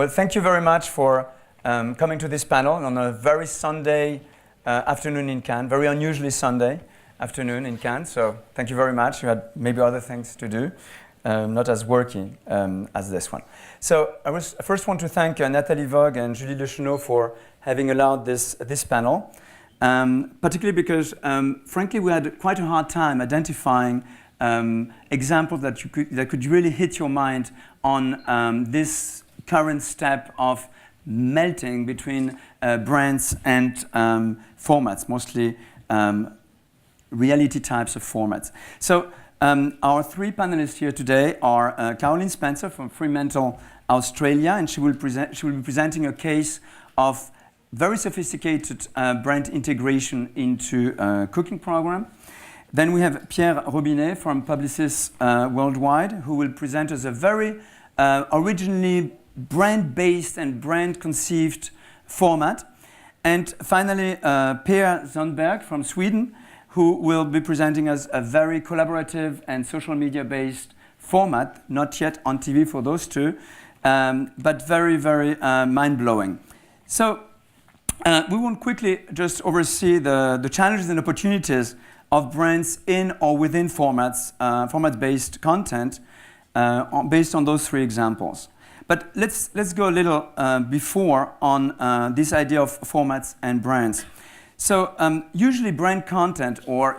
Well, thank you very much for coming to this panel on a very Sunday afternoon in Cannes, very unusually Sunday afternoon in Cannes. So thank you very much. You had maybe other things to do, not as working as this one. So I first want to thank Nathalie Vogue and Julie Lecheneau for having allowed this panel, particularly because, frankly, we had quite a hard time identifying examples that could really hit your mind on this current step of melting between brands and formats, mostly reality types of formats. So our three panelists here today are Caroline Spencer from Fremantle, Australia, and she will be presenting a case of very sophisticated brand integration into a cooking program. Then we have Pierre Robinet from Publicis Worldwide, who will present us a very originally brand-based and brand-conceived format. And finally, Pierre Sundberg from Sweden, who will be presenting us a very collaborative and social media-based format, not yet on TV for those two, but very, very mind-blowing. So we want quickly just oversee the challenges and opportunities of brands in or within formats, format-based content, based on those three examples. But let's go a little before on this idea of formats and brands. So usually brand content or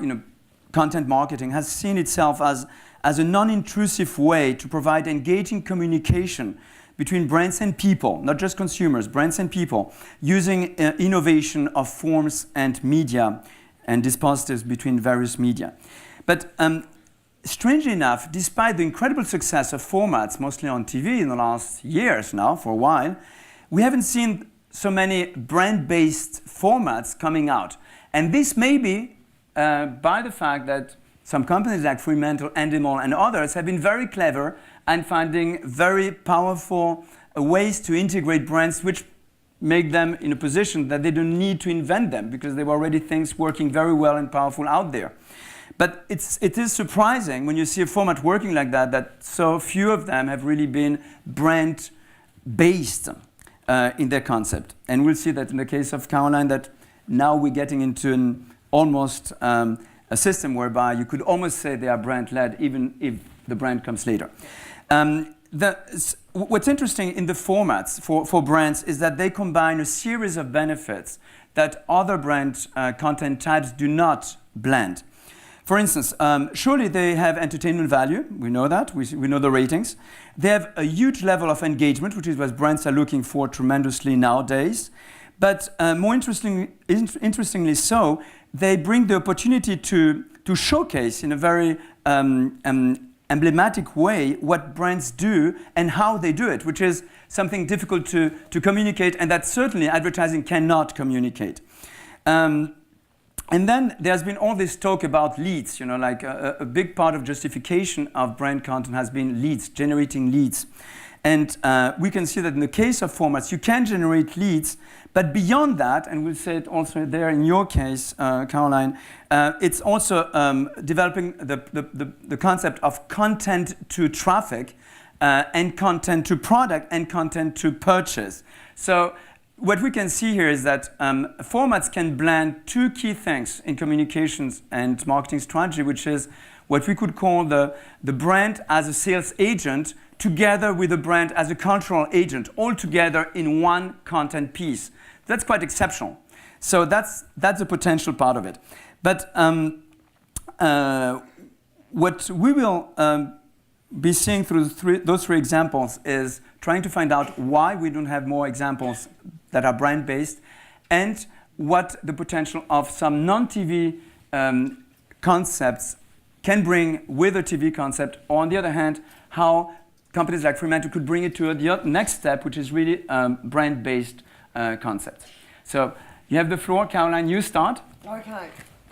content marketing has seen itself as a non-intrusive way to provide engaging communication between brands and people, not just consumers, brands and people, using innovation of forms and media and dispositives between various media. But strangely enough, despite the incredible success of formats, mostly on TV in the last years now, for a while, we haven't seen so many brand-based formats coming out. And this may be by the fact that some companies like Fremantle, Endemol, and others have been very clever and finding very powerful ways to integrate brands which make them in a position that they don't need to invent them because there were already things working very well and powerful out there. But it is surprising when you see a format working like that so few of them have really been brand-based in their concept. And we'll see that in the case of Caroline, that now we're getting into an almost a system whereby you could almost say they are brand-led, even if the brand comes later. What's interesting in the formats for brands is that they combine a series of benefits that other brand content types do not blend. For instance, surely they have entertainment value. We know that. We know the ratings. They have a huge level of engagement, which is what brands are looking for tremendously nowadays. But more interestingly so, they bring the opportunity to showcase in a very emblematic way what brands do and how they do it, which is something difficult to communicate, and that certainly advertising cannot communicate. And then there's been all this talk about leads, like a big part of justification of brand content has been leads, generating leads. And we can see that in the case of formats, you can generate leads, but beyond that, and we'll say it also there in your case, Caroline, it's also developing the concept of content to traffic and content to product and content to purchase. So what we can see here is that formats can blend two key things in communications and marketing strategy, which is what we could call the brand as a sales agent together with the brand as a cultural agent, all together in one content piece. That's quite exceptional. So that's a potential part of it. But what we will be seeing through those three examples is trying to find out why we don't have more examples that are brand-based and what the potential of some non-TV concepts can bring with a TV concept, or on the other hand, how companies like Fremantle could bring it to the next step, which is really brand-based concept. So you have the floor, Caroline, you start. Okay,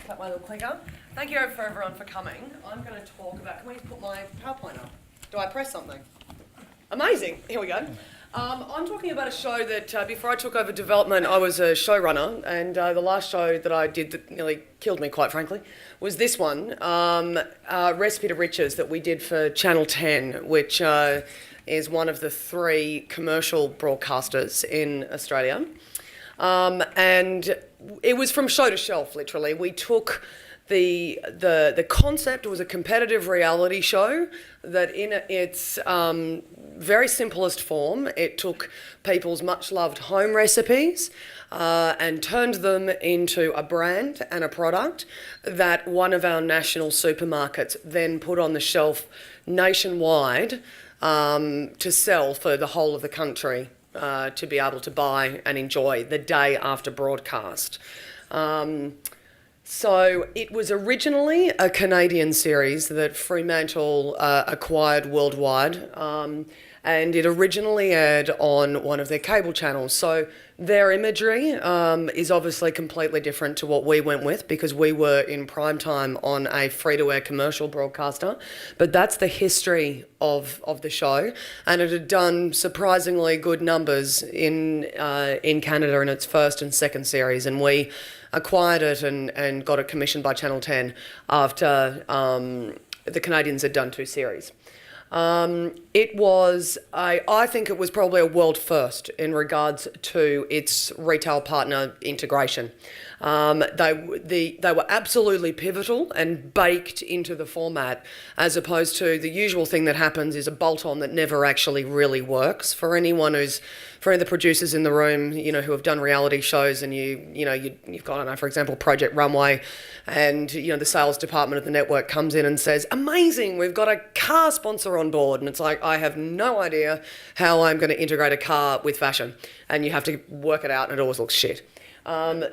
got my little clicker. Thank you for everyone for coming. I'm going to talk about, can we put my PowerPoint up? Do I press something? Amazing, here we go. I'm talking about a show that before I took over development, I was a showrunner, and the last show that I did that nearly killed me, quite frankly, was this one, Recipe to Riches, that we did for Channel 10, which is one of the 3 commercial broadcasters in Australia. And it was from show to shelf, literally. We took the concept was a competitive reality show that in its very simplest form, it took people's much loved home recipes and turned them into a brand and a product that one of our national supermarkets then put on the shelf nationwide to sell for the whole of the country to be able to buy and enjoy the day after broadcast. So it was originally a Canadian series that Fremantle acquired worldwide, and it originally aired on one of their cable channels. So their imagery is obviously completely different to what we went with, because we were in prime time on a free-to-air commercial broadcaster. But that's the history of the show, and it had done surprisingly good numbers in Canada in its first and second series, and we acquired it and got it commissioned by Channel 10 after the Canadians had done 2 series. It was, I think it was probably a world first in regards to its retail partner integration. They were absolutely pivotal and baked into the format, as opposed to the usual thing that happens is a bolt-on that never actually really works. For any of the producers in the room, who have done reality shows, and you've got, I don't know, for example, Project Runway, and the sales department of the network comes in and says, "Amazing, we've got a car sponsor on board," and it's like, I have no idea how I'm going to integrate a car with fashion, and you have to work it out, and it always looks shit.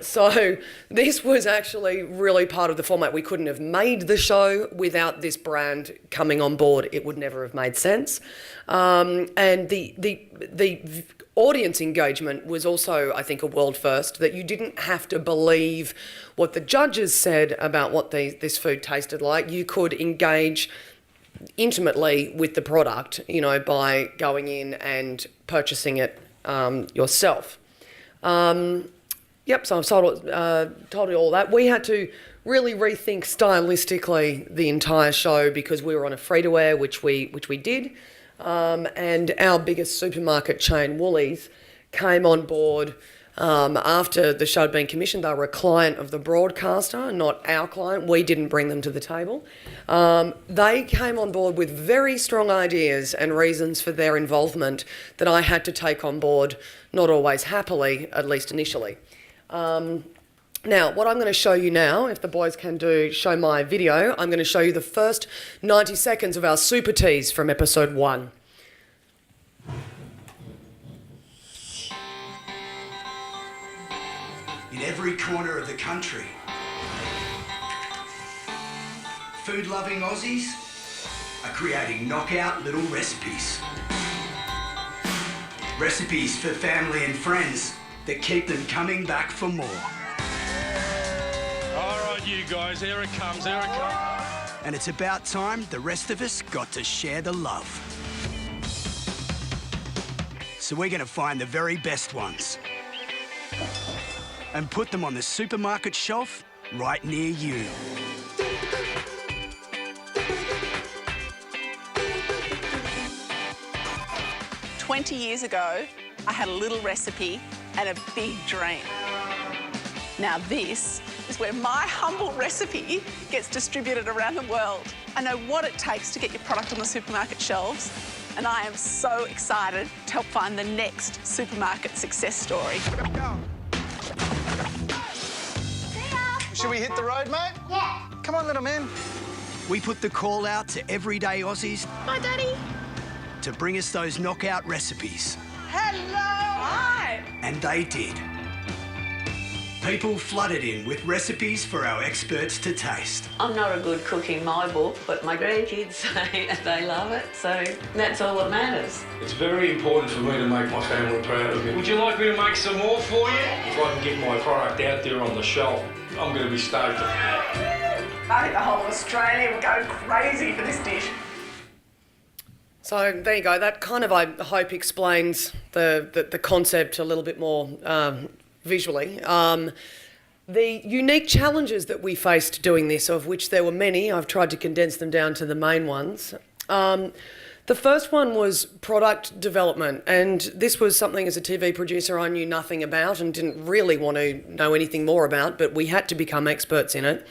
So this was actually really part of the format. We couldn't have made the show without this brand coming on board. It would never have made sense. And the audience engagement was also, I think, a world first, that you didn't have to believe what the judges said about what this food tasted like. You could engage intimately with the product, by going in and purchasing it yourself. So I've told you all that. We had to really rethink stylistically the entire show, because we were on a free-to-air, which we did, and our biggest supermarket chain, Woolies, came on board after the show had been commissioned. They were a client of the broadcaster, not our client. We didn't bring them to the table. They came on board with very strong ideas and reasons for their involvement that I had to take on board, not always happily, at least initially. Now, what I'm going to show you now, if the boys can show my video, I'm going to show you the first 90 seconds of our super tease from episode 1. In every corner of the country, food-loving Aussies are creating knockout little recipes. Recipes for family and friends that keep them coming back for more. All right, you guys, here it comes, here it comes. And it's about time the rest of us got to share the love. So we're going to find the very best ones and put them on the supermarket shelf right near you. "20 years ago, I had a little recipe and a big dream. Now this is where my humble recipe gets distributed around the world. I know what it takes to get your product on the supermarket shelves, and I am so excited to help find the next supermarket success story." Should we hit the road, mate? Yeah. Come on, little man. We put the call out to everyday Aussies. Hi, Daddy. To bring us those knockout recipes. Hello. Hi. And they did. People flooded in with recipes for our experts to taste. I'm not a good cook in my book, but my grandkids say they love it, so that's all that matters. It's very important for me to make my family proud of me. Would you like me to make some more for you? If I can get my product out there on the shelf, I'm going to be stoked. I think the whole of Australia will go crazy for this dish. So there you go. That kind of, I hope, explains the concept a little bit more visually. The unique challenges that we faced doing this, of which there were many, I've tried to condense them down to the main ones. The first one was product development, and this was something as a TV producer I knew nothing about and didn't really want to know anything more about, but we had to become experts in it.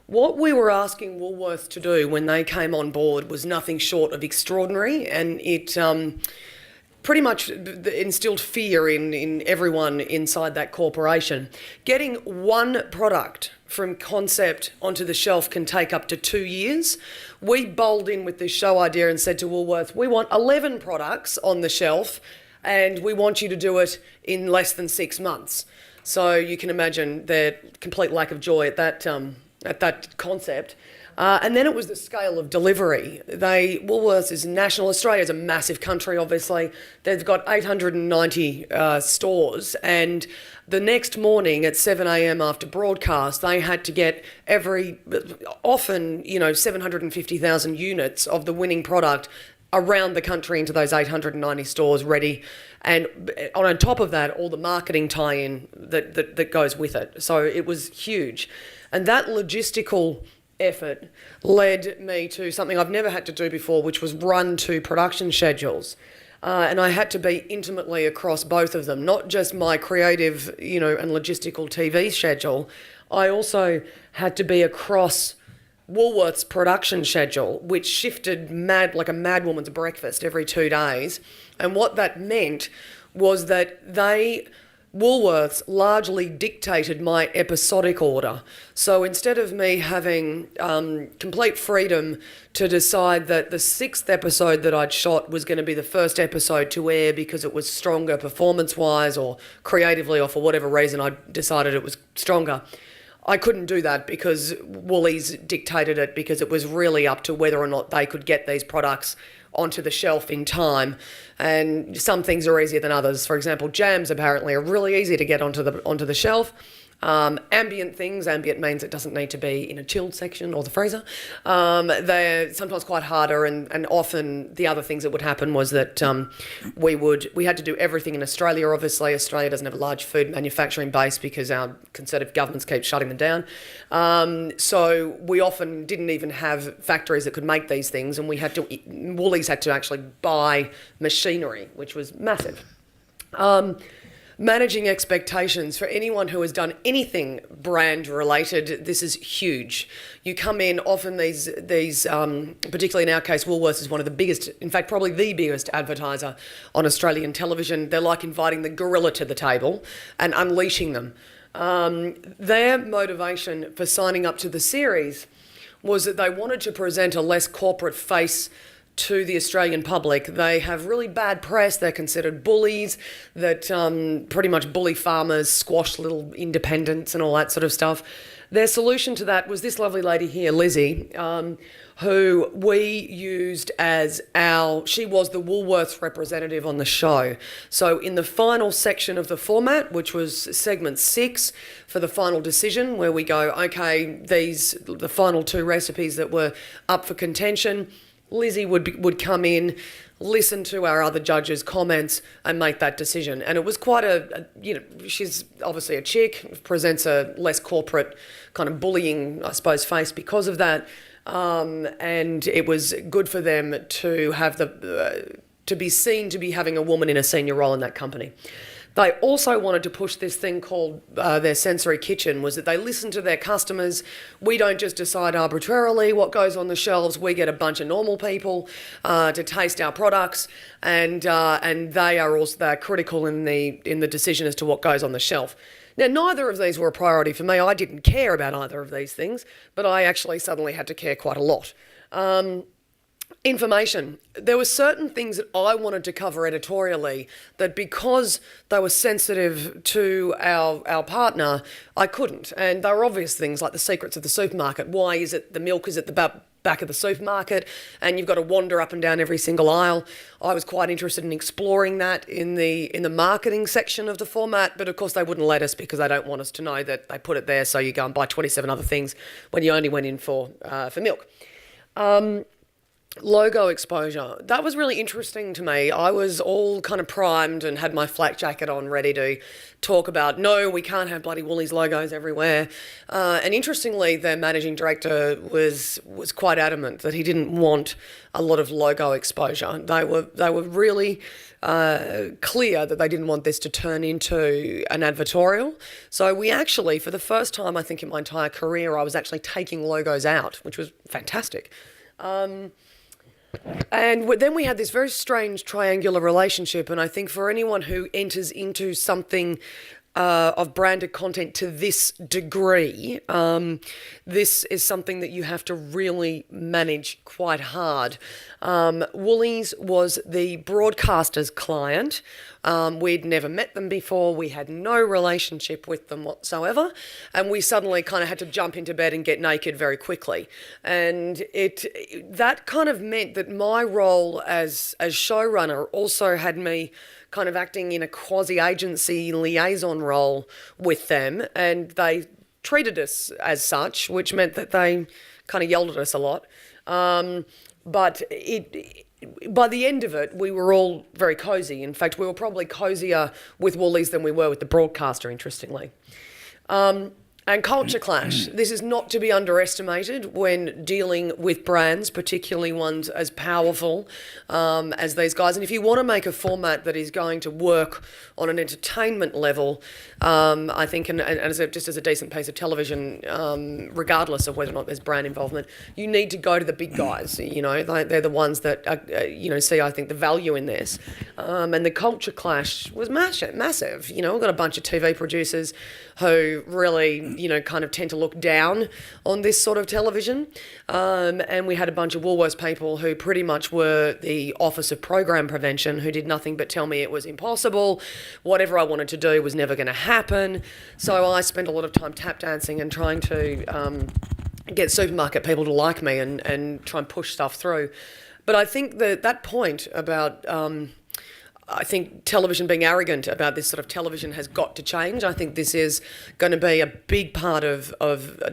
What we were asking Woolworths to do when they came on board was nothing short of extraordinary, and it pretty much instilled fear in everyone inside that corporation. Getting one product from concept onto the shelf can take up to 2 years. We bowled in with this show idea and said to Woolworths, we want 11 products on the shelf and we want you to do it in less than 6 months. So you can imagine their complete lack of joy at that concept. And then it was the scale of delivery. Woolworths is national. Australia's a massive country, obviously. They've got 890 stores, and the next morning at 7 a.m. after broadcast, they had to get often 750,000 units of the winning product around the country into those 890 stores ready. And on top of that, all the marketing tie-in that goes with it. So it was huge. And that logistical effort led me to something I've never had to do before, which was run 2 production schedules. And I had to be intimately across both of them, not just my creative, and logistical TV schedule. I also had to be across Woolworths' production schedule, which shifted like a mad woman's breakfast every 2 days. And what that meant was that Woolworths largely dictated my episodic order. So instead of me having complete freedom to decide that the 6th episode that I'd shot was going to be the first episode to air because it was stronger performance-wise or creatively, or for whatever reason I decided it was stronger, I couldn't do that because Woolies dictated it, because it was really up to whether or not they could get these products onto the shelf in time. And some things are easier than others. For example, jams apparently are really easy to get onto the shelf. Ambient things, ambient means it doesn't need to be in a chilled section or the freezer. They're sometimes quite harder, and often the other things that would happen was that we had to do everything in Australia. Obviously, Australia doesn't have a large food manufacturing base because our conservative governments keep shutting them down. So we often didn't even have factories that could make these things, and Woolies had to actually buy machinery, which was massive. Managing expectations for anyone who has done anything brand related, this is huge. You come in, often these particularly in our case, Woolworths is one of the biggest, in fact, probably the biggest advertiser on Australian television. They're like inviting the gorilla to the table and unleashing them. Their motivation for signing up to the series was that they wanted to present a less corporate face to the Australian public. They have really bad press. They're considered bullies that pretty much bully farmers, squash little independents and all that sort of stuff. Their solution to that was this lovely lady here, Lizzie, who we used she was the Woolworths representative on the show. So in the final section of the format, which was segment 6 for the final decision, where we go, okay, the final 2 recipes that were up for contention, Lizzie would come in, listen to our other judges' comments and make that decision. And it was quite she's obviously a chick, presents a less corporate kind of bullying, I suppose, face because of that. And it was good for them to have to be seen to be having a woman in a senior role in that company. They also wanted to push this thing called their sensory kitchen, was that they listen to their customers. We don't just decide arbitrarily what goes on the shelves. We get a bunch of normal people to taste our products, and they are also critical in the decision as to what goes on the shelf. Now, neither of these were a priority for me. I didn't care about either of these things, but I actually suddenly had to care quite a lot. Information. There were certain things that I wanted to cover editorially that, because they were sensitive to our partner, I couldn't. And they were obvious things like the secrets of the supermarket. Why is it the milk is at the back of the supermarket and you've got to wander up and down every single aisle? I was quite interested in exploring that in the marketing section of the format, but of course they wouldn't let us because they don't want us to know that they put it there so you go and buy 27 other things when you only went in for milk. logo exposure. That was really interesting to me. I was all kind of primed and had my flak jacket on, ready to talk about, no, we can't have bloody Woolies logos everywhere. And interestingly, their managing director was quite adamant that he didn't want a lot of logo exposure. They were really clear that they didn't want this to turn into an advertorial. So we actually, for the first time, I think in my entire career, I was actually taking logos out, which was fantastic. And then we had this very strange triangular relationship, and I think for anyone who enters into something of branded content to this degree, this is something that you have to really manage quite hard. Woolies was the broadcaster's client. We'd never met them before. We had no relationship with them whatsoever. And we suddenly kind of had to jump into bed and get naked very quickly. And that kind of meant that my role as showrunner also had me kind of acting in a quasi-agency liaison role with them. And they treated us as such, which meant that they kind of yelled at us a lot. But by the end of it, we were all very cosy. In fact, we were probably cosier with Woolies than we were with the broadcaster, interestingly. And culture clash. This is not to be underestimated when dealing with brands, particularly ones as powerful as these guys. And if you want to make a format that is going to work on an entertainment level, I think, and just as a decent piece of television, regardless of whether or not there's brand involvement, you need to go to the big guys. You know, they're the ones that see, I think, the value in this. And the culture clash was massive. You know, we've got a bunch of TV producers who really, kind of tend to look down on this sort of television. And we had a bunch of Woolworths people who pretty much were the Office of Program Prevention, who did nothing but tell me it was impossible. Whatever I wanted to do was never going to happen. So I spent a lot of time tap dancing and trying to get supermarket people to like me and try and push stuff through. But I think that point about... I think television being arrogant about this sort of television has got to change. I think this is going to be a big part of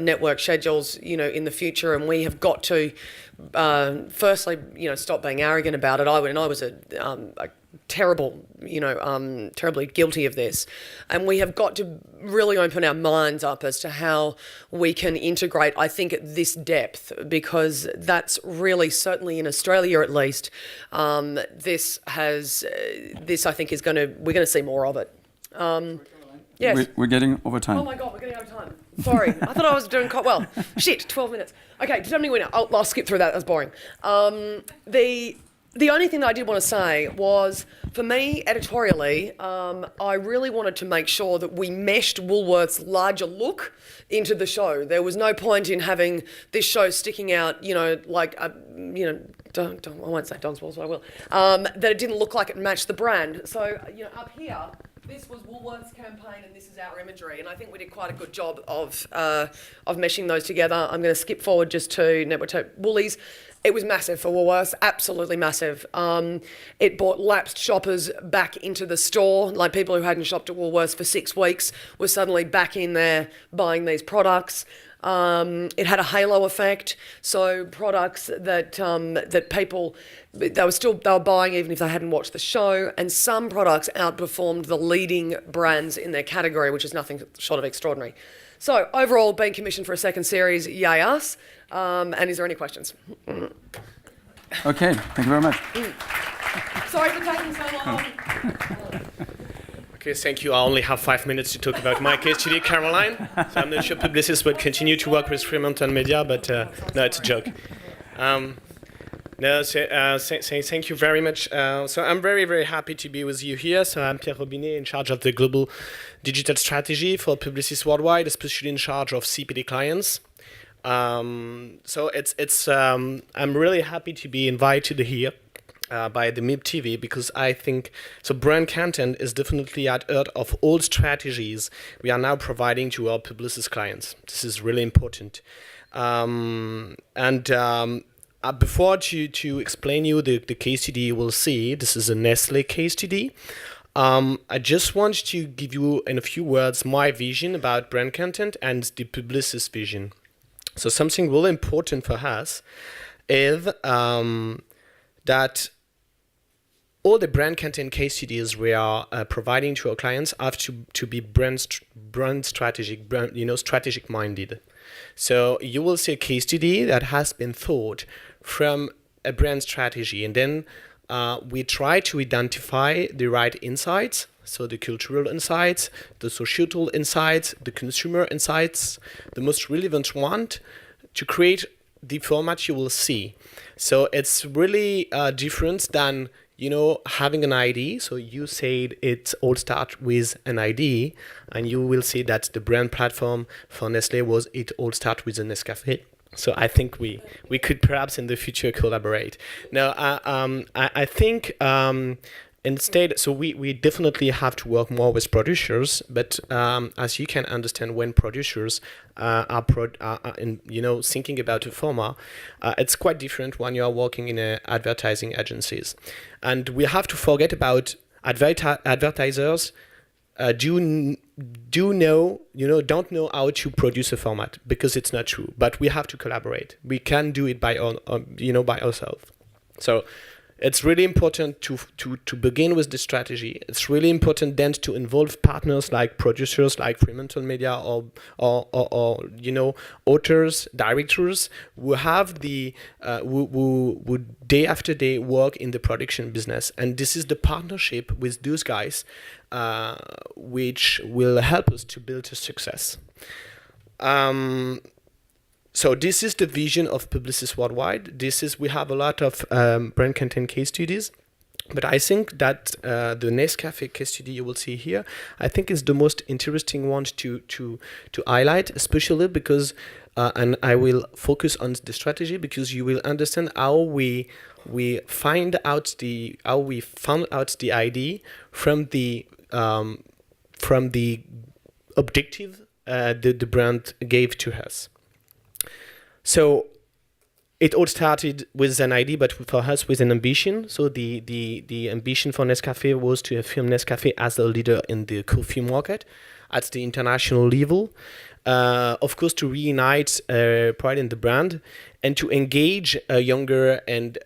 network schedules, in the future, and we have got to, firstly, stop being arrogant about it. I was a terrible, terribly guilty of this, and we have got to really open our minds up as to how we can integrate, I think, at this depth, because that's really, certainly in Australia at least, this I think we're going to see more of it. Yes. We're getting over time. Oh my God, we're getting over time. Sorry, I thought I was doing quite well. Shit, 12 minutes. Okay, determining winner. I'll skip through that. That's boring. The only thing that I did want to say was, for me, editorially, I really wanted to make sure that we meshed Woolworth's larger look into the show. There was no point in having this show sticking out, like, I won't say dog's balls, but I will, that it didn't look like it matched the brand. So, up here, this was Woolworth's campaign and this is our imagery, and I think we did quite a good job of meshing those together. I'm going to skip forward just to Network Woolies. It was massive for Woolworths, absolutely massive. It brought lapsed shoppers back into the store, like people who hadn't shopped at Woolworths for 6 weeks were suddenly back in there buying these products. It had a halo effect, so products that people, they were buying even if they hadn't watched the show, and some products outperformed the leading brands in their category, which is nothing short of extraordinary. So overall, being commissioned for a second series, yay us. And is there any questions? Okay, thank you very much. Sorry for taking so long. Okay, thank you. I only have 5 minutes to talk about my case today, Caroline. So I'm not sure Publicis would continue to work with FremantleMedia, but no, it's a joke. Thank you very much. So I'm very, very happy to be with you here. So I'm Pierre Robinet, in charge of the global digital strategy for Publicis worldwide, especially in charge of CPD clients. So I'm really happy to be invited here by the MIP TV, because I think brand content is definitely at the heart of all strategies we are now providing to our Publicis clients. This is really important. Before to explain you the case study you will see, this is a Nestlé case study. I just want to give you in a few words my vision about brand content and the Publicis vision. So something really important for us is that all the brand content case studies we are providing to our clients have to be brand strategic, strategic minded. So you will see a case study that has been thought from a brand strategy, and then we try to identify the right insights, so the cultural insights, the societal insights, the consumer insights, the most relevant one, to create the format you will see. So it's really different than having an ID. So you said it all starts with an ID, and you will see that the brand platform for Nestlé was it all starts with a Nescafe. So I think we could perhaps in the future collaborate. Now, I think instead, so we definitely have to work more with producers, but as you can understand, when producers are thinking about a format, it's quite different when you are working in advertising agencies, and we have to forget about advertisers. Don't know how to produce a format, because it's not true. But we have to collaborate. We can do it by ourselves. So it's really important to begin with the strategy. It's really important then to involve partners like producers, like FremantleMedia, or authors, directors who have the who day after day work in the production business. And this is the partnership with those guys which will help us to build a success. So this is the vision of Publicis Worldwide. We have a lot of brand content case studies, but I think that the Nescafe case study you will see here, I think is the most interesting one to highlight, especially because, and I will focus on the strategy, because you will understand how we found out the idea from the objective the brand gave to us. So it all started with an idea, but for us with an ambition. So the ambition for Nescafe was to affirm Nescafe as a leader in the coffee market at the international level. Of course, to reunite pride in the brand and to engage a younger and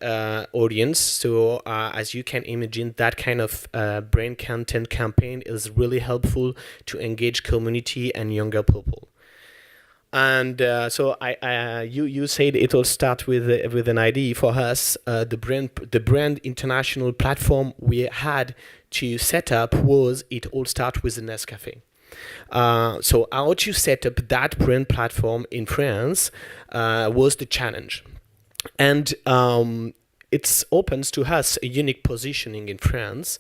audience. So as you can imagine, that kind of brand content campaign is really helpful to engage community and younger people. And so you said it all start with an idea. For us, the brand international platform we had to set up was it all start with the Nescafe. So how to set up that brand platform in France was the challenge, and it opens to us a unique positioning in France.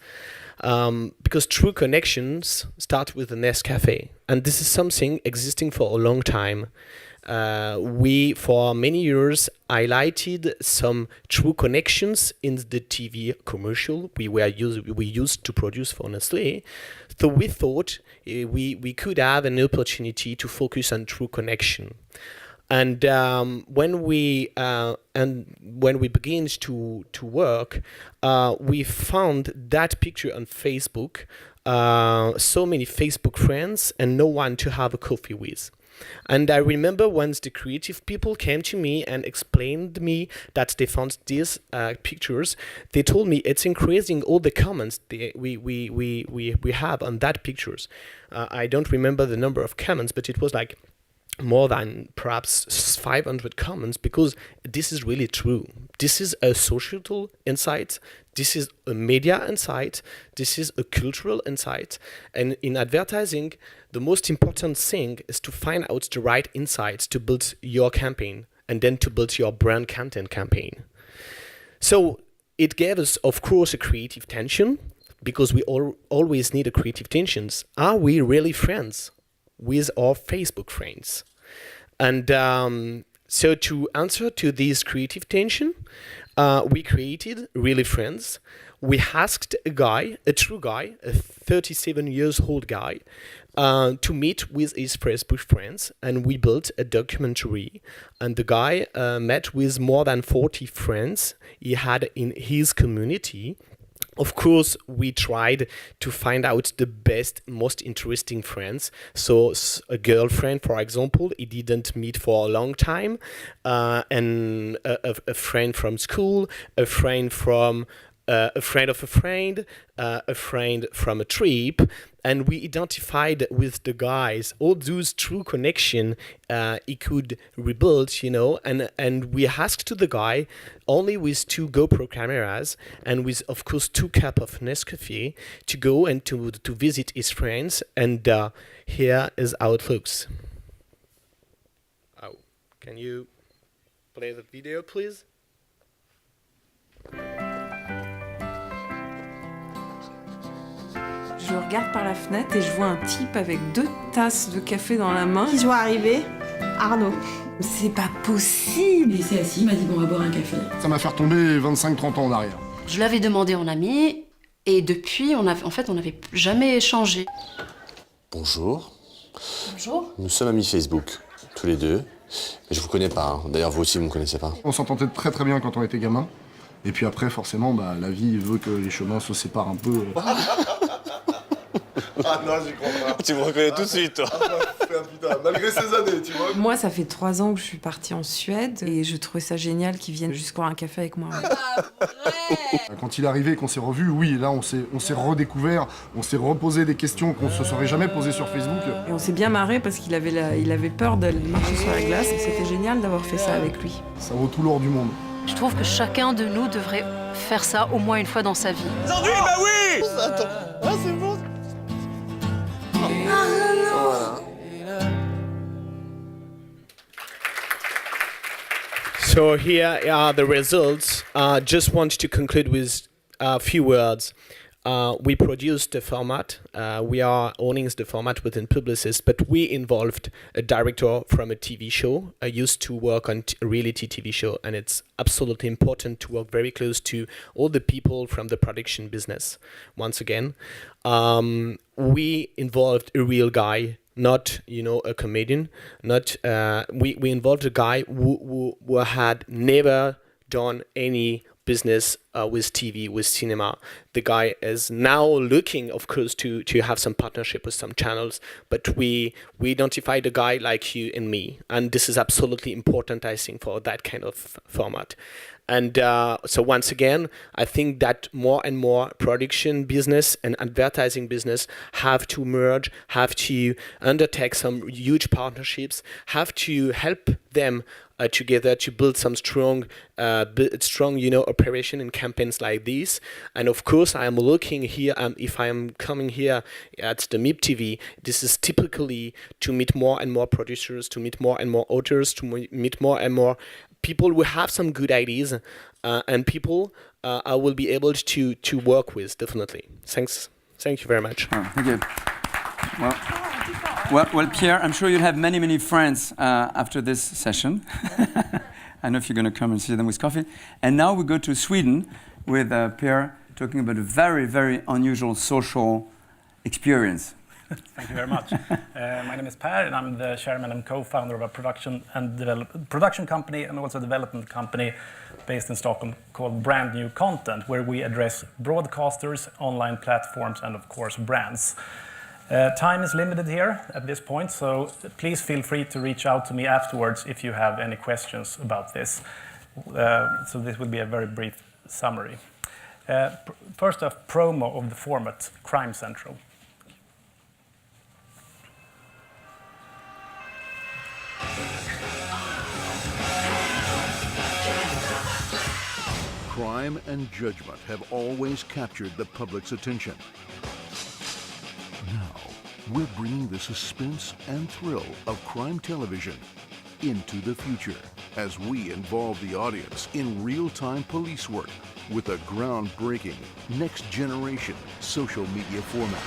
Because true connections start with the Nescafe, and this is something existing for a long time. We, for many years, highlighted some true connections in the TV commercial we used to produce for Nestlé. So we thought we could have an opportunity to focus on true connection. And when we began to work, we found that picture on Facebook, so many Facebook friends and no one to have a coffee with. And I remember once the creative people came to me and explained me that they found these pictures, they told me it's increasing all the comments we have on that pictures. I don't remember the number of comments, but it was like more than perhaps 500 comments, because this is really true. This is a societal insight. This is a media insight. This is a cultural insight. And in advertising, the most important thing is to find out the right insights to build your campaign and then to build your brand content campaign. So it gave us, of course, a creative tension, because we always need a creative tensions. Are we really friends with our Facebook friends? And so to answer to this creative tension, we created Really Friends. We asked a true guy, a 37 years old guy, to meet with his Facebook friends, and we built a documentary. And the guy met with more than 40 friends he had in his community. Of course, we tried to find out the best, most interesting friends. So a girlfriend, for example, he didn't meet for a long time, and a friend from school, a friend from a friend of a friend, a friend from a trip, and we identified with the guys all those true connection he could rebuild, you know, and we asked to the guy only with 2 GoPro cameras and with, of course, 2 cups of Nescafe to go and to visit his friends, and here is how it looks. Oh, can you play the video, please? Je regarde par la fenêtre et je vois un type avec 2 tasses de café dans la main. Qui je vois arriver? Arnaud. C'est pas possible! Il s'est assis, il m'a dit bon, on va boire un café. Ça m'a fait retomber 25-30 ans en arrière. Je l'avais demandé en ami et depuis, on n'avait jamais échangé. Bonjour. Bonjour. Nous sommes amis Facebook, tous les deux. Mais je vous connais pas, hein. D'ailleurs vous aussi vous me connaissez pas. On s'entendait très très bien quand on était gamin. Et puis après, forcément, la vie veut que les chemins se séparent un peu. Ah non, j'y crois pas. Tu me reconnais tout de suite, toi. Putain, malgré ces années, tu vois. Moi, ça fait 3 ans que je suis partie en Suède et je trouvais ça génial qu'ils viennent juste boire un café avec moi. Quand il est arrivé et qu'on s'est revus, oui, là, on s'est redécouvert, on s'est reposé des questions qu'on se serait jamais posées sur Facebook. Et on s'est bien marré parce qu'il avait peur de marcher sur la glace et c'était génial d'avoir fait ça avec lui. Ça vaut tout l'or du monde. Je trouve que chacun de nous devrait faire ça au moins une fois dans sa vie. Aujourd'hui, bah oui. Attends, ah c'est bon. Voilà. So here are the results. Just want to conclude with a few words. We produced the format. We are owning the format within Publicis, but we involved a director from a TV show. I used to work on a reality TV show, and it's absolutely important to work very close to all the people from the production business. Once again, we involved a real guy, not a comedian. Not we involved a guy who had never done any business with TV, with cinema. The guy is now looking, of course, to have some partnership with some channels, but we identified a guy like you and me, and this is absolutely important, I think, for that kind of format. And so once again, I think that more and more production business and advertising business have to merge, have to undertake some huge partnerships, have to help them together to build some strong, operation and campaigns like this. And of course, I am looking here. If I am coming here at the MIP TV, this is typically to meet more and more producers, to meet more and more authors, to meet more and more people who have some good ideas, and people I will be able to work with, definitely. Thanks. Thank you very much. Oh, thank you. Well, Pierre, I'm sure you'll have many, many friends after this session. I know if you're going to come and see them with coffee. And now we go to Sweden with Pierre talking about a very, very unusual social experience. Thank you very much. My name is Pierre, and I'm the chairman and co-founder of a production company and also a development company based in Stockholm called Brand New Content, where we address broadcasters, online platforms, and of course brands. Time is limited here at this point, so please feel free to reach out to me afterwards if you have any questions about this. So this will be a very brief summary. First, a promo of the format, Crime Central. Crime and judgment have always captured the public's attention. Now, we're bringing the suspense and thrill of crime television into the future as we involve the audience in real-time police work with a groundbreaking, next-generation social media format.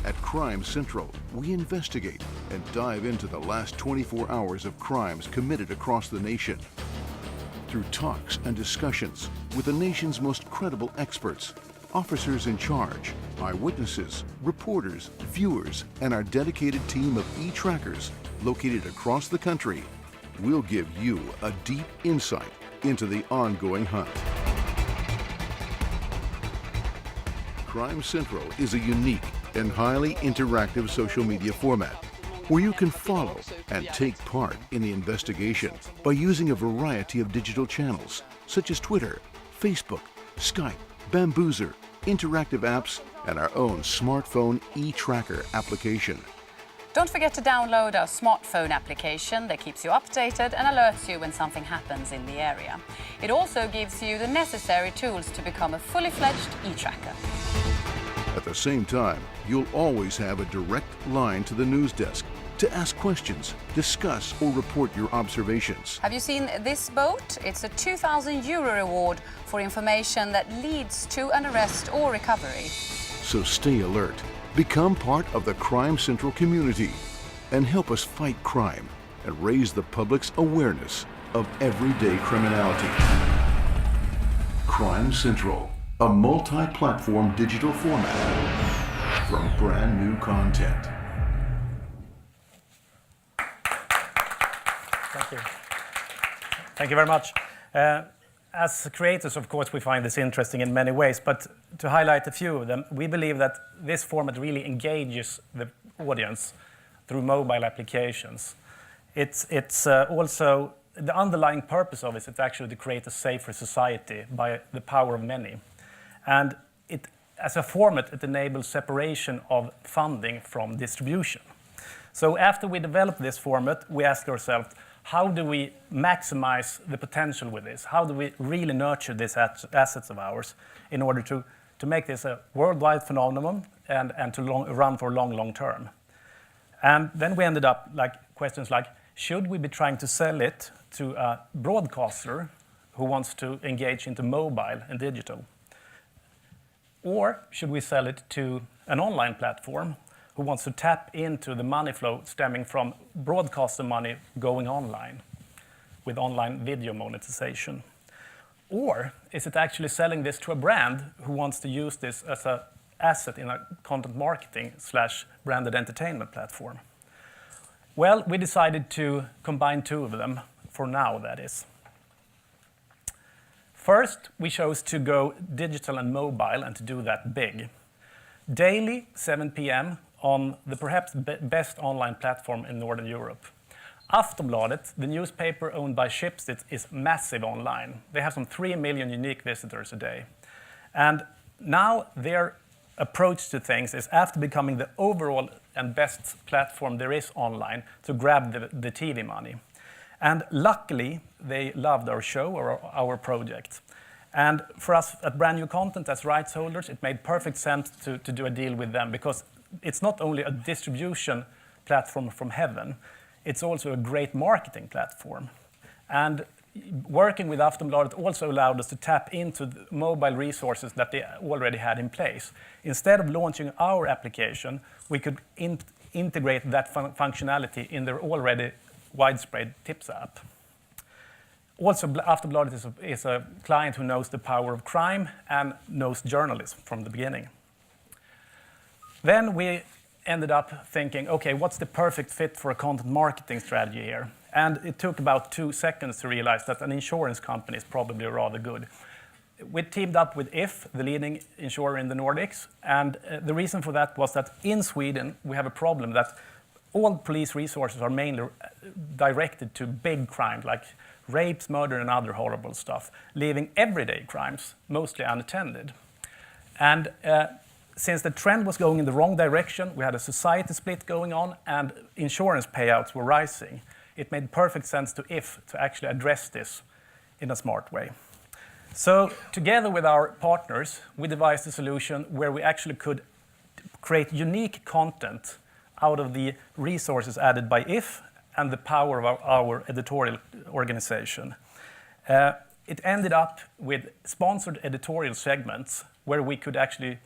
At Crime Central, we investigate and dive into the last 24 hours of crimes committed across the nation. Through talks and discussions with the nation's most credible experts, officers in charge, eyewitnesses, reporters, viewers, and our dedicated team of e-trackers located across the country, we'll give you a deep insight into the ongoing hunt. Crime Central is a unique and highly interactive social media format where you can follow and take part in the investigation by using a variety of digital channels such as Twitter, Facebook, Skype, Bamboozer, interactive apps, and our own smartphone e-tracker application. Don't forget to download our smartphone application that keeps you updated and alerts you when something happens in the area. It also gives you the necessary tools to become a fully fledged e-tracker. At the same time, you'll always have a direct line to the news desk to ask questions, discuss, or report your observations. Have you seen this boat? It's a €2,000 reward for information that leads to an arrest or recovery. So stay alert, become part of the Crime Central community, and help us fight crime and raise the public's awareness of everyday criminality. Crime Central, a multi-platform digital format from brand new content. Thank you. Thank you very much. As creators, of course, we find this interesting in many ways, but to highlight a few of them, we believe that this format really engages the audience through mobile applications. It's also, the underlying purpose of it is actually to create a safer society by the power of many. And as a format, it enables separation of funding from distribution. So after we develop this format, we ask ourselves, how do we maximize the potential with this? How do we really nurture these assets of ours in order to make this a worldwide phenomenon and to run for long term? And then we ended up questions like, should we be trying to sell it to a broadcaster who wants to engage into mobile and digital? Or should we sell it to an online platform who wants to tap into the money flow stemming from broadcaster money going online with online video monetization? Or is it actually selling this to a brand who wants to use this as an asset in a content marketing / branded entertainment platform? Well, we decided to combine two of them, for now that is. First, we chose to go digital and mobile and to do that big. Daily, 7 p.m., on the perhaps best online platform in Northern Europe. Aftonbladet, the newspaper owned by Schibsted, is massive online. They have some 3 million unique visitors a day. And now their approach to things is, after becoming the overall and best platform there is online, to grab the TV money. And luckily, they loved our show or our project. And for us at Brand New Content as rights holders, it made perfect sense to do a deal with them, because it's not only a distribution platform from heaven, it's also a great marketing platform. And working with Aftonbladet also allowed us to tap into the mobile resources that they already had in place. Instead of launching our application, we could integrate that functionality in their already widespread Tips app. Also, Aftonbladet is a client who knows the power of crime and knows journalism from the beginning. Then we ended up thinking, okay, what's the perfect fit for a content marketing strategy here? And it took about 2 seconds to realize that an insurance company is probably rather good. We teamed up with If, the leading insurer in the Nordics, and the reason for that was that in Sweden we have a problem that all police resources are mainly directed to big crime, like rapes, murder, and other horrible stuff, leaving everyday crimes mostly unattended. And since the trend was going in the wrong direction, we had a society split going on, and insurance payouts were rising. It made perfect sense to If to actually address this in a smart way. So together with our partners, we devised a solution where we actually could create unique content out of the resources added by If and the power of our editorial organization. It ended up with sponsored editorial segments where we could actually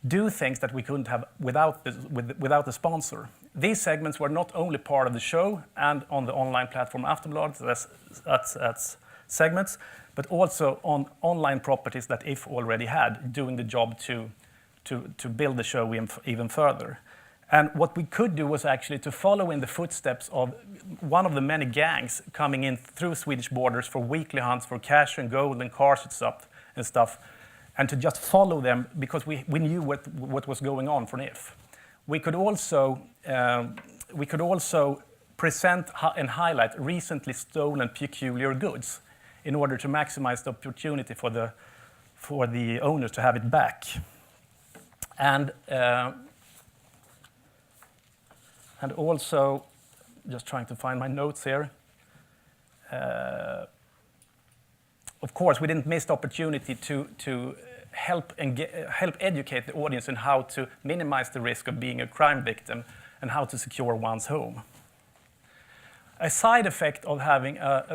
do things that we couldn't have without the sponsor. These segments were not only part of the show and on the online platform Aftonbladet as segments, but also on online properties that If already had, doing the job to build the show even further. And what we could do was actually to follow in the footsteps of one of the many gangs coming in through Swedish borders for weekly hunts for cash and gold and cars and stuff. and to just follow them because we knew what was going on for NIF. We could also present and highlight recently stolen peculiar goods in order to maximize the opportunity for the owners to have it back. And also, just trying to find my notes here. Of course, we didn't miss the opportunity to help educate the audience on how to minimize the risk of being a crime victim and how to secure one's home. A side effect of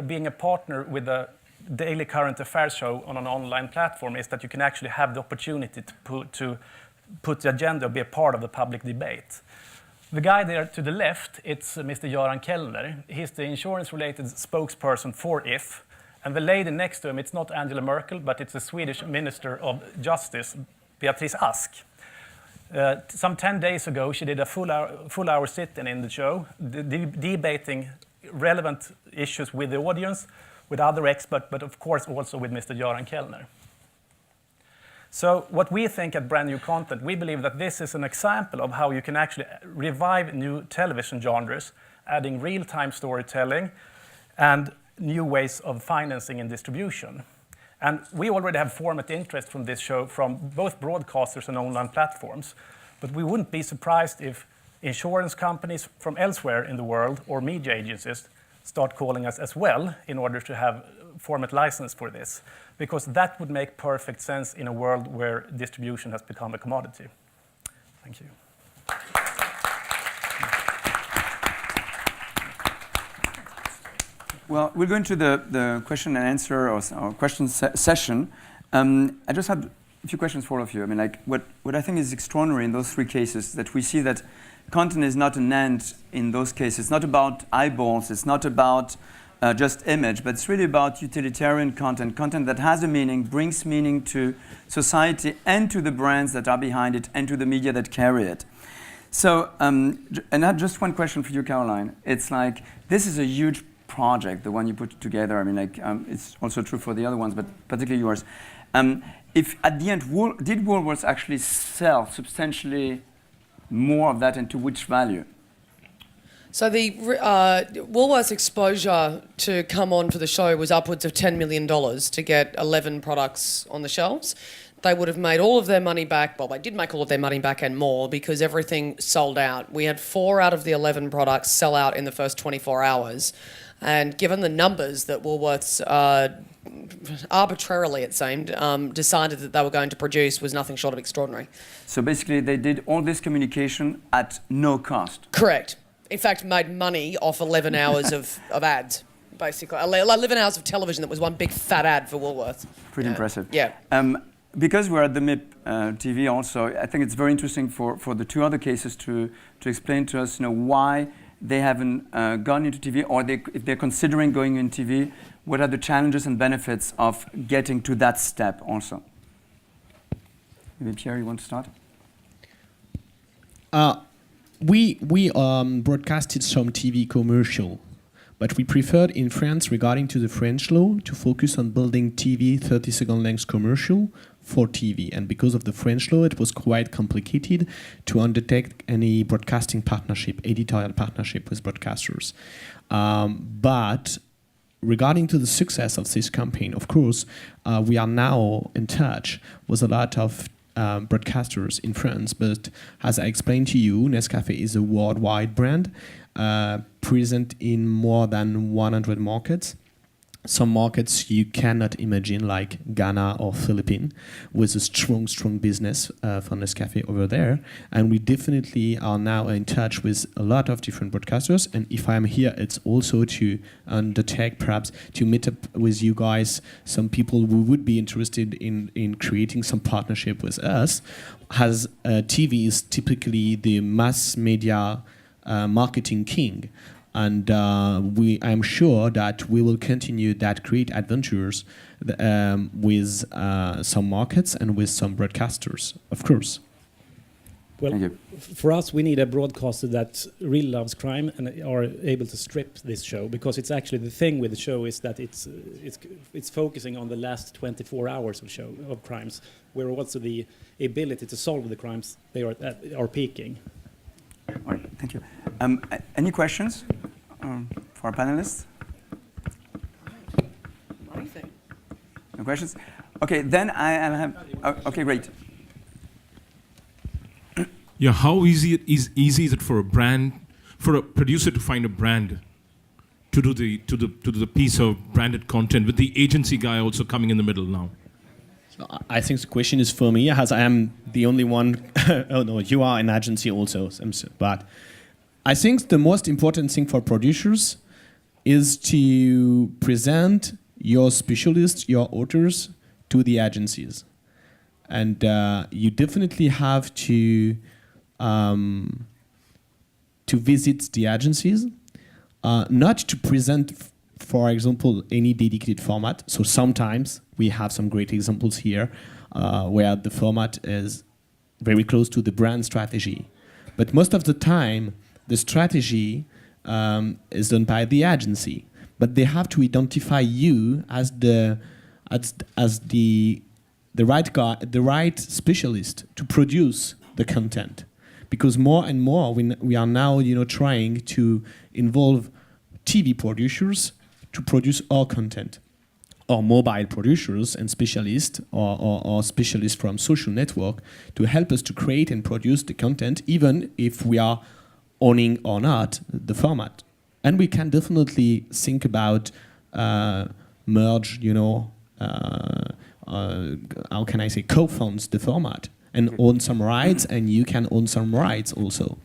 being a partner with a daily current affairs show on an online platform is that you can actually have the opportunity to put the agenda, be a part of the public debate. The guy there to the left, it's Mr. Göran Kellner. He's the insurance-related spokesperson for IF. And the lady next to him, it's not Angela Merkel, but it's the Swedish Minister of Justice, Beatrice Ask. Some 10 days ago, she did a full-hour sit-in in the show, debating relevant issues with the audience, with other experts, but of course also with Mr. Göran Kellner. So what we think at Brand New Content, we believe that this is an example of how you can actually revive new television genres, adding real-time storytelling and new ways of financing and distribution. And we already have format interest from this show from both broadcasters and online platforms. But we wouldn't be surprised if insurance companies from elsewhere in the world or media agencies start calling us as well in order to have format license for this, because that would make perfect sense in a world where distribution has become a commodity. Thank you. Well, we're going to the question and answer or question session. I just had a few questions for all of you. I mean, like what I think is extraordinary in those three cases that we see that content is not an end in those cases. It's not about eyeballs. It's not about just image, but it's really about utilitarian content that has a meaning, brings meaning to society and to the brands that are behind it and to the media that carry it. So, and I had just one question for you, Caroline. It's like, this is a huge project, the one you put together. I mean, like, it's also true for the other ones, but particularly yours. If at the end, did Woolworths actually sell substantially more of that, and to which value? So the Woolworths exposure to come on for the show was upwards of $10 million to get 11 products on the shelves. They would have made all of their money back. Well, they did make all of their money back and more because everything sold out. We had 4 out of the 11 products sell out in the first 24 hours. And given the numbers that Woolworths arbitrarily, it seemed, decided that they were going to produce was nothing short of extraordinary. So basically they did all this communication at no cost. Correct. In fact, made money off 11 hours of ads, basically. 11 hours of television that was one big fat ad for Woolworths. Pretty impressive. Yeah. Because we're at the MIP TV also, I think it's very interesting for the two other cases to explain to us, why they haven't gone into TV, or if they're considering going into TV, what are the challenges and benefits of getting to that step also? Maybe Pierre, you want to start? We broadcasted some TV commercial, but we preferred in France, regarding to the French law, to focus on building TV 30-second length commercial for TV. And because of the French law, it was quite complicated to undertake any broadcasting partnership, editorial partnership with broadcasters. But regarding to the success of this campaign, of course, we are now in touch with a lot of broadcasters in France, but as I explained to you, Nescafe is a worldwide brand, present in more than 100 markets. Some markets you cannot imagine, like Ghana or Philippines, with a strong business for Nescafe over there. And we definitely are now in touch with a lot of different broadcasters. And if I'm here, it's also to undertake, perhaps, to meet up with you guys, some people who would be interested in creating some partnership with us, as TV is typically the mass media marketing king. And I'm sure that we will continue that great adventures with some markets and with some broadcasters, of course. Well, Thank you. for us, we need a broadcaster that really loves crime and are able to strip this show, because it's actually the thing with the show is that it's focusing on the last 24 hours of crimes, where also the ability to solve the crimes they are peaking. All right, thank you. Any questions for our panelists? No questions? Okay, then I'll have. Okay, great. Yeah, how easy is it for a producer to find a brand to do the piece of branded content, with the agency guy also coming in the middle now? So I think the question is for me, as I am the only one. Oh no, you are an agency also, but I think the most important thing for producers is to present your specialists, your authors, to the agencies, and you definitely have to visit the agencies, not to present, for example, any dedicated format. So sometimes we have some great examples here where the format is very close to the brand strategy, but most of the time the strategy is done by the agency. But they have to identify you as the right guy, the right specialist to produce the content, because more and more we are now trying to involve TV producers to produce our content, or mobile producers and specialists, or specialists from social network to help us to create and produce the content, even if we are owning or not the format. And we can definitely think about merge, how can I say, co-found the format and own some rights, and you can own some rights also.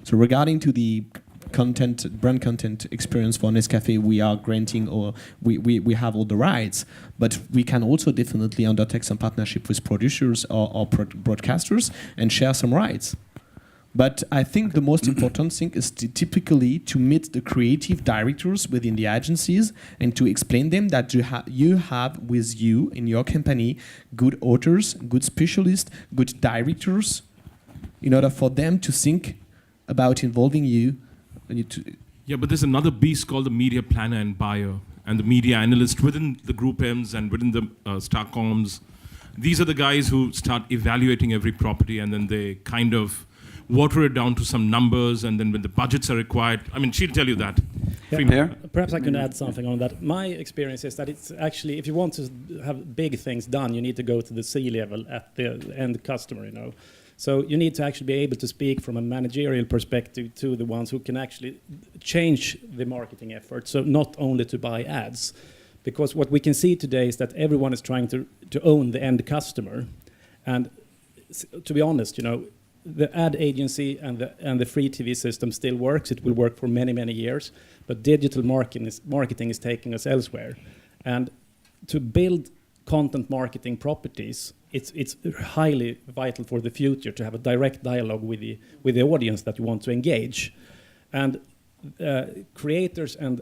So regarding to the content, brand content experience for Nescafe, we are granting, or we have all the rights, but we can also definitely undertake some partnership with producers or broadcasters and share some rights. But I think the most important thing is typically to meet the creative directors within the agencies and to explain them that you have with you in your company good authors, good specialists, good directors, in order for them to think about involving you. Yeah, but there's another beast called the media planner and buyer, and the media analyst within the Group M's and within the Starcoms. These are the guys who start evaluating every property, and then they kind of water it down to some numbers, and then when the budgets are required, I mean, she'll tell you that. Yeah. Perhaps I can add something on that. My experience is that it's actually, if you want to have big things done, you need to go to the C-level at the end customer, So you need to actually be able to speak from a managerial perspective to the ones who can actually change the marketing effort, so not only to buy ads. Because what we can see today is that everyone is trying to own the end customer. And to be honest, the ad agency and the free TV system still works. It will work for many, many years. But digital marketing is taking us elsewhere. And to build content marketing properties, it's highly vital for the future to have a direct dialogue with the audience that you want to engage. And creators and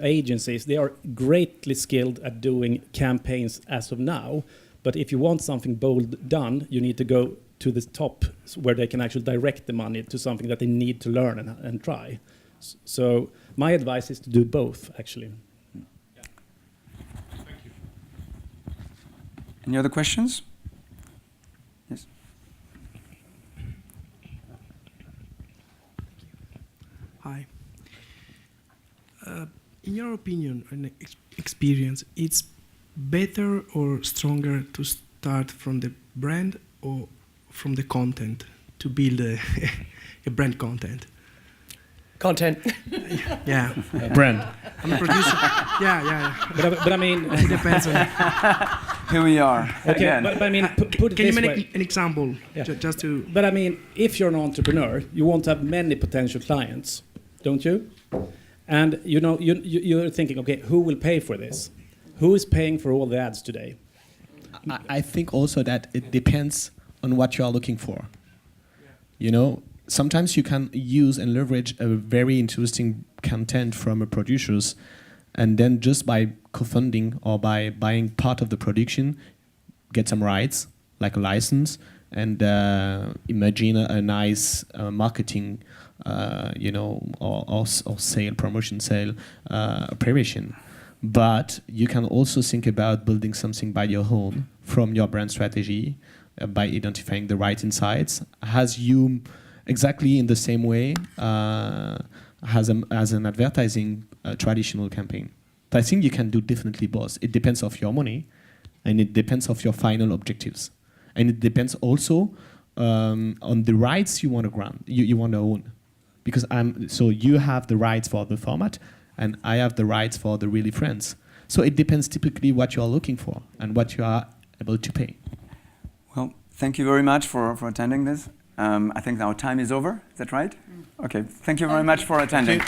agencies, they are greatly skilled at doing campaigns as of now. But if you want something bold done, you need to go to the top where they can actually direct the money to something that they need to learn and try. So my advice is to do both, actually. Thank you. Any other questions? Yes. Hi. In your opinion and experience, it's better or stronger to start from the brand or from the content to build a brand content? Content. Yeah. Brand. I'm a producer. Yeah. But I mean, it depends on. Here we are. Okay, again. but I mean, put it Can you this make way. an example? Yeah. Just to. But I mean, if you're an entrepreneur, you want to have many potential clients, don't you? And you're thinking, okay, who will pay for this? Who is paying for all the ads today? I think also that it depends on what you are looking for. Sometimes you can use and leverage a very interesting content from a producers, and then just by co-funding or by buying part of the production, get some rights, like a license, and imagine a nice marketing, or promotion sale operation. But you can also think about building something by your own from your brand strategy by identifying the right insights. As you exactly in the same way as an advertising traditional campaign. But I think you can do definitely both. It depends of your money, and it depends of your final objectives, and it depends also on the rights you want to grant, you want to own, because so you have the rights for the format, and I have the rights for the Really Friends. So it depends typically what you are looking for and what you are able to pay. Well, thank you very much for attending this. I think our time is over. Is that right? Okay. Thank you very much for attending.